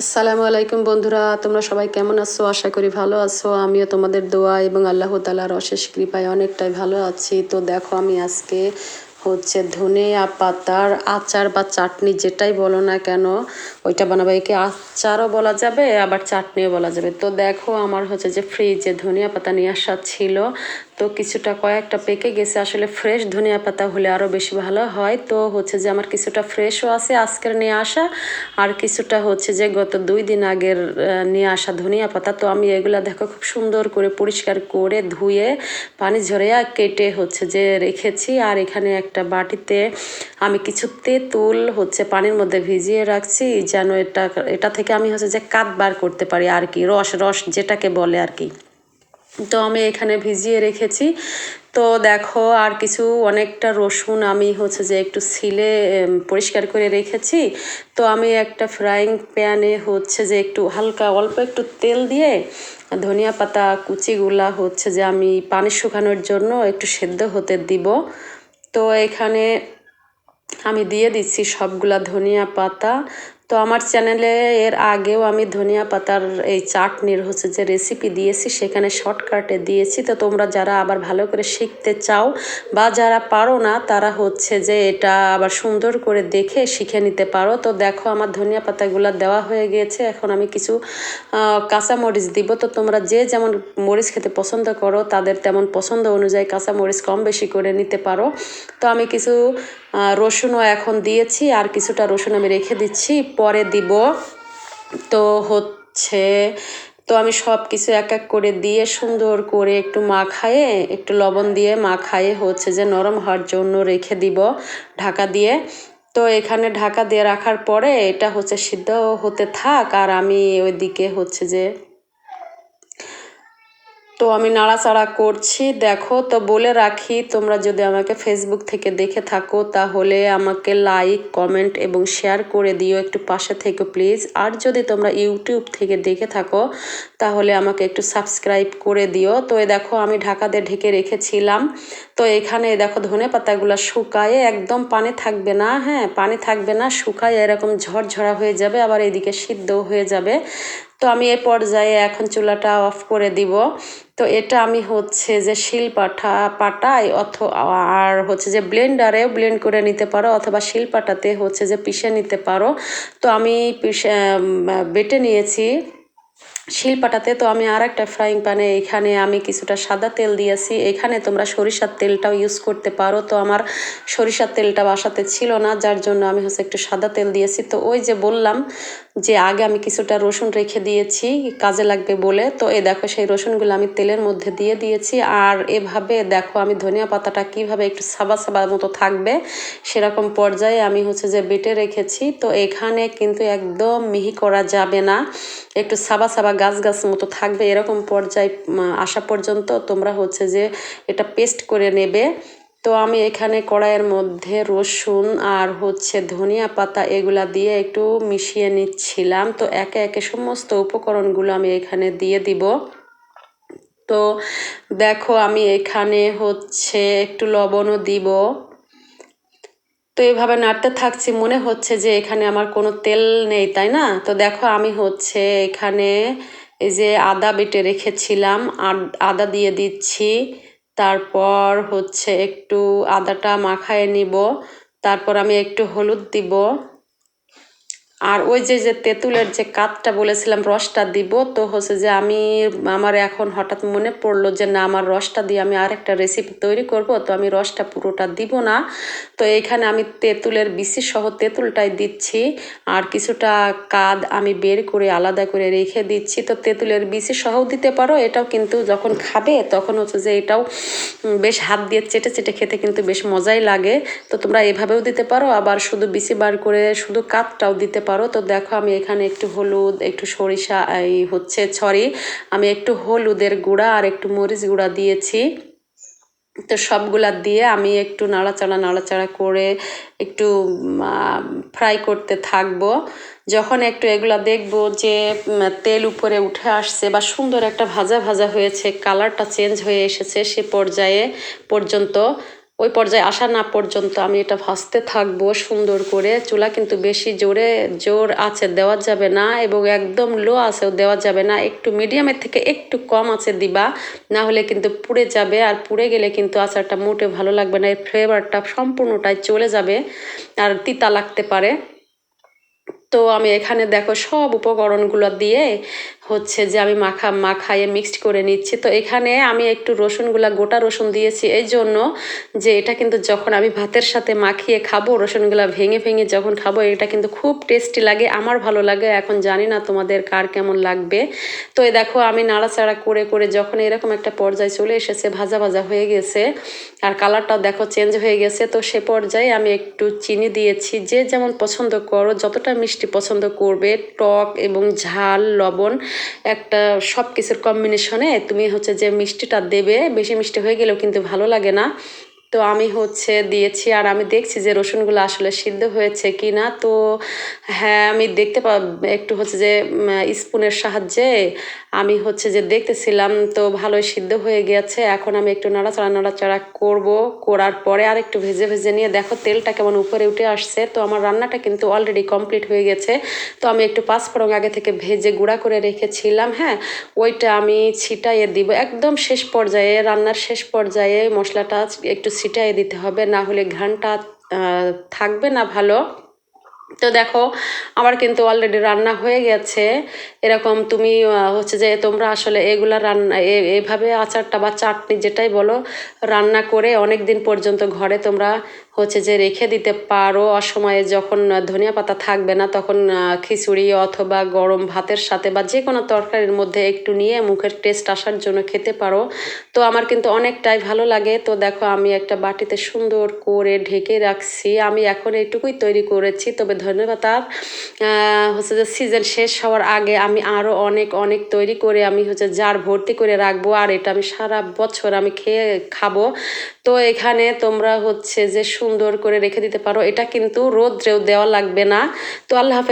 আসসালামু আলাইকুম বন্ধুরা, তোমরা সবাই কেমন আছো? আশা করি ভালো আছো। আমিও তোমাদের দোয়া এবং আল্লাহ তাআলার অশেষ কৃপায় অনেকটাই ভালো আছি। তো দেখো, আমি আজকে ধনিয়া পাতার আচার বা চাটনি যেটাই বলো না কেন, ওইটা বানাবো। একে আচারও বলা যাবে, আবার চাটনিও বলা যাবে। তো দেখো, আমার ফ্রিজে ধনিয়া পাতা নিয়ে আসা ছিল। তো কিছুটা কয়েকটা পেকে গেছে। আসলে ফ্রেশ ধনিয়া পাতা হলে আরও বেশি ভালো হয়। তো আমার কিছুটা ফ্রেশও আছে আজকের নিয়ে আসা, আর কিছুটা গত 2 দিন আগের নিয়ে আসা ধনিয়া পাতা। তো আমি এগুলা দেখো খুব সুন্দর করে পরিষ্কার করে ধুয়ে পানি ঝরিয়ে কেটে রেখেছি। আর এখানে একটা বাটিতে আমি কিছু তেঁতুল পানির মধ্যে ভিজিয়ে রাখছি, যেন এটা থেকে আমি কাত বার করতে পারি আর কি, রস রস যেটাকে বলে আর কি। তো আমি এখানে ভিজিয়ে রেখেছি। তো দেখো, আর কিছু অনেকটা রসুন আমি একটু ছিলে পরিষ্কার করে রেখেছি। তো আমি একটা ফ্রাইং প্যানে একটু হালকা অল্প একটু তেল দিয়ে ধনিয়া পাতা কুচিগুলা আমি পানি শুকানোর জন্য একটু সেদ্ধ হতে দিব। তো এখানে আমি দিয়ে দিচ্ছি সবগুলা ধনিয়া পাতা। তো আমার চ্যানেলে এর আগেও আমি ধনিয়া পাতার এই চাটনির রেসিপি দিয়েছি, সেখানে শর্টকাটে দিয়েছি। তো তোমরা যারা আবার ভালো করে শিখতে চাও বা যারা পারো না, তারা এটা আবার সুন্দর করে দেখে শিখে নিতে পারো। তো দেখো, আমার ধনিয়া পাতাগুলো দেওয়া হয়ে গিয়েছে। এখন আমি কিছু কাঁচা মরিচ দিব। তো তোমরা যে যেমন মরিচ খেতে পছন্দ করো, তাদের তেমন পছন্দ অনুযায়ী কাঁচা মরিচ কম বেশি করে নিতে পারো। তো আমি কিছু রসুনও এখন দিয়েছি, আর কিছুটা রসুন আমি রেখে দিচ্ছি, পরে দিব। তো তো আমি সব কিছু এক এক করে দিয়ে সুন্দর করে একটু মাখায়ে, একটু লবণ দিয়ে মাখায়ে নরম হওয়ার জন্য রেখে দিব ঢাকা দিয়ে। তো এখানে ঢাকা দিয়ে রাখার পরে এটা সিদ্ধ হতে থাক, আর আমি ওইদিকে তো আমি নাড়াচাড়া করছি। দেখো, তো বলে রাখি, তোমরা যদি আমাকে ফেসবুক থেকে দেখে থাকো, তাহলে আমাকে লাইক, কমেন্ট এবং শেয়ার করে দিও, একটু পাশে থেকে প্লিজ। আর যদি তোমরা ইউটিউব থেকে দেখে থাকো, তাহলে আমাকে একটু সাবস্ক্রাইব করে দিও। তো দেখো, আমি ঢাকা দিয়ে ঢেকে রেখেছিলাম। তো এখানে দেখো, ধনে পাতাগুলো শুকায়ে একদম পানি থাকবে না, হ্যাঁ পানি থাকবে না, শুকায় এরকম ঝরঝরা হয়ে যাবে, আবার এইদিকে সিদ্ধও হয়ে যাবে। তো আমি এই পর্যায়ে এখন চুলাটা অফ করে দিব। তো এটা আমি পাটায় আর ব্লেন্ডারেও ব্লেন্ড করে নিতে পারো, অথবা শিলপাটাতে পিষে নিতে পারো। তো আমি বেটে নিয়েছি শিলপাটাতে। তো আমি আর একটা ফ্রাইং প্যানে এখানে আমি কিছুটা সাদা তেল দিয়েছি। এখানে তোমরা সরিষার তেলটাও ইউজ করতে পারো। তো আমার সরিষার তেলটা বাসাতে ছিল না, যার জন্য আমি একটু সাদা তেল দিয়েছি। তো ওই যে বললাম যে আগে আমি কিছুটা রসুন রেখে দিয়েছি কাজে লাগবে বলে। তো এই দেখো, সেই রসুনগুলো আমি তেলের মধ্যে দিয়ে দিয়েছি। আর এভাবে দেখো, আমি ধনিয়া পাতাটা কিভাবে একটু সাবা সাবা মতো থাকবে সেরকম পর্যায়ে আমি বেটে রেখেছি। তো এখানে কিন্তু একদম মিহি করা যাবে না, একটু সাবা সাবা গাছ গাছ মতো থাকবে। এরকম পর্যায়ে আসা পর্যন্ত তোমরা এটা পেস্ট করে নেবে। তো আমি এখানে কড়াইয়ের মধ্যে রসুন আর ধনিয়া পাতা এগুলা দিয়ে একটু মিশিয়ে নিচ্ছিলাম। তো একে একে সমস্ত উপকরণগুলো আমি এখানে দিয়ে দিব। তো দেখো, আমি এখানে একটু লবণও দিব। তো এইভাবে নাড়তে থাকছি, মনে হচ্ছে যে এখানে আমার কোনো তেল নেই, তাই না? তো দেখো, আমি এখানে এই যে আদা বেটে রেখেছিলাম, আর আদা দিয়ে দিচ্ছি। তারপর একটু আদাটা মাখায় নিব। তারপর আমি একটু হলুদ দিব। আর ওই যে তেঁতুলের যে কাতটা বলেছিলাম, রসটা দিব। তো আমার এখন হঠাৎ মনে পড়লো যে না, আমার রসটা দিয়ে আমি আর একটা রেসিপি তৈরি করব। তো আমি রসটা পুরোটা দিব না। তো এইখানে আমি তেঁতুলের বিচি সহ তেঁতুলটাই দিচ্ছি, আর কিছুটা কাদ আমি বের করে আলাদা করে রেখে দিচ্ছি। তো তেঁতুলের বিচি সহও দিতে পারো, এটাও কিন্তু যখন খাবে তখন এটাও বেশ হাত দিয়ে চেটে চেটে খেতে কিন্তু বেশ মজাই লাগে। তো তোমরা এভাবেও দিতে পারো, আবার শুধু বিচি বার করে শুধু কাতটাও দিতে পারো। তো দেখো, আমি এখানে একটু হলুদ, একটু সরিষা আমি একটু হলুদের গুঁড়া আর একটু মরিচ গুঁড়া দিয়েছি। তো সবগুলা দিয়ে আমি একটু নাড়াচাড়া করে একটু ফ্রাই করতে থাকবো। যখন একটু এগুলা দেখবো যে তেল উপরে উঠে আসছে বা সুন্দর একটা ভাজা ভাজা হয়েছে, কালারটা চেঞ্জ হয়ে এসেছে, সে পর্যায়ে পর্যন্ত ওই পর্যায়ে আসা না পর্যন্ত আমি এটা ভাজতে থাকবো সুন্দর করে। চুলা কিন্তু বেশি জোর আছে দেওয়া যাবে না এবং একদম লো আছেও দেওয়া যাবে না, একটু মিডিয়ামের থেকে একটু কম আছে দিবা, না হলে কিন্তু পুড়ে যাবে। আর পুড়ে গেলে কিন্তু আচারটা মোটে ভালো লাগবে না, এর ফ্লেভারটা সম্পূর্ণটাই চলে যাবে আর তিতা লাগতে পারে। তো আমি এখানে দেখো সব উপকরণগুলো দিয়ে হচ্ছে যে আমি মাখাইয়ে মিক্সড করে নিচ্ছি। তো এখানে আমি একটু গোটা রসুন দিয়েছি এই জন্য যে এটা কিন্তু যখন আমি ভাতের সাথে মাখিয়ে খাবো, রসুনগুলা ভেঙে ভেঙে যখন খাবো এটা কিন্তু খুব টেস্টি লাগে, আমার ভালো লাগে। এখন জানি না তোমাদের কার কেমন লাগবে। তো এই দেখো আমি নাড়াচাড়া করে করে যখন এরকম একটা পর্যায়ে চলে এসেছে, ভাজা ভাজা হয়ে গেছে আর কালারটাও দেখো চেঞ্জ হয়ে গেছে, তো সে পর্যায়ে আমি একটু চিনি দিয়েছি। যে যেমন পছন্দ করো, যতটা মিষ্টি পছন্দ করবে, টক এবং ঝাল লবণ একটা সব কিছুর কম্বিনেশনে তুমি হচ্ছে যে মিষ্টিটা দেবে। বেশি মিষ্টি হয়ে গেলেও কিন্তু ভালো লাগে না। তো আমি হচ্ছে দিয়েছি আর আমি দেখছি যে রসুনগুলো আসলে সিদ্ধ হয়েছে কি না। তো হ্যাঁ, আমি দেখতে একটু হচ্ছে যে স্পুনের সাহায্যে আমি হচ্ছে যে দেখতেছিলাম, তো ভালোই সিদ্ধ হয়ে গেছে। এখন আমি একটু নাড়াচাড়া করব, করার পরে আর একটু ভেজে ভেজে নিয়ে দেখো তেলটা কেমন উপরে উঠে আসছে। তো আমার রান্নাটা কিন্তু অলরেডি কমপ্লিট হয়ে গেছে। তো আমি একটু পাঁচফোড়ন আগে থেকে ভেজে গুঁড়া করে রেখেছিলাম, হ্যাঁ, ওইটা আমি ছিটাইয়ে দিব একদম শেষ পর্যায়ে, রান্নার শেষ পর্যায়ে মশলাটা একটু ছিটাইয়ে দিতে হবে, না হলে ঘ্রাণটা থাকবে না ভালো। তো দেখো আমার কিন্তু অলরেডি রান্না হয়ে গেছে। এরকম তুমি হচ্ছে যে তোমরা আসলে এগুলা রান্না এভাবে আচারটা বা চাটনি যেটাই বলো রান্না করে অনেক দিন পর্যন্ত ঘরে তোমরা হচ্ছে যে রেখে দিতে পারো। অসময়ে যখন ধনিয়া পাতা থাকবে না তখন খিচুড়ি অথবা গরম ভাতের সাথে বা যে কোনো তরকারির মধ্যে একটু নিয়ে মুখের টেস্ট আসার জন্য খেতে পারো। তো আমার কিন্তু অনেকটাই ভালো লাগে। তো দেখো আমি একটা বাটিতে সুন্দর করে ঢেকে রাখছি। আমি এখন এইটুকুই তৈরি করেছি, তবে ধন্যবাদ হচ্ছে যে সিজন শেষ হওয়ার আগে আমি আরও অনেক অনেক তৈরি করে আমি হচ্ছে জার ভর্তি করে রাখবো, আর এটা আমি সারা বছর আমি খেয়ে খাবো। তো এখানে তোমরা হচ্ছে যে সুন্দর করে রেখে দিতে পারো, এটা কিন্তু রোদ্রেও দেওয়া লাগবে না। তো আল্লাহ হাফেজ।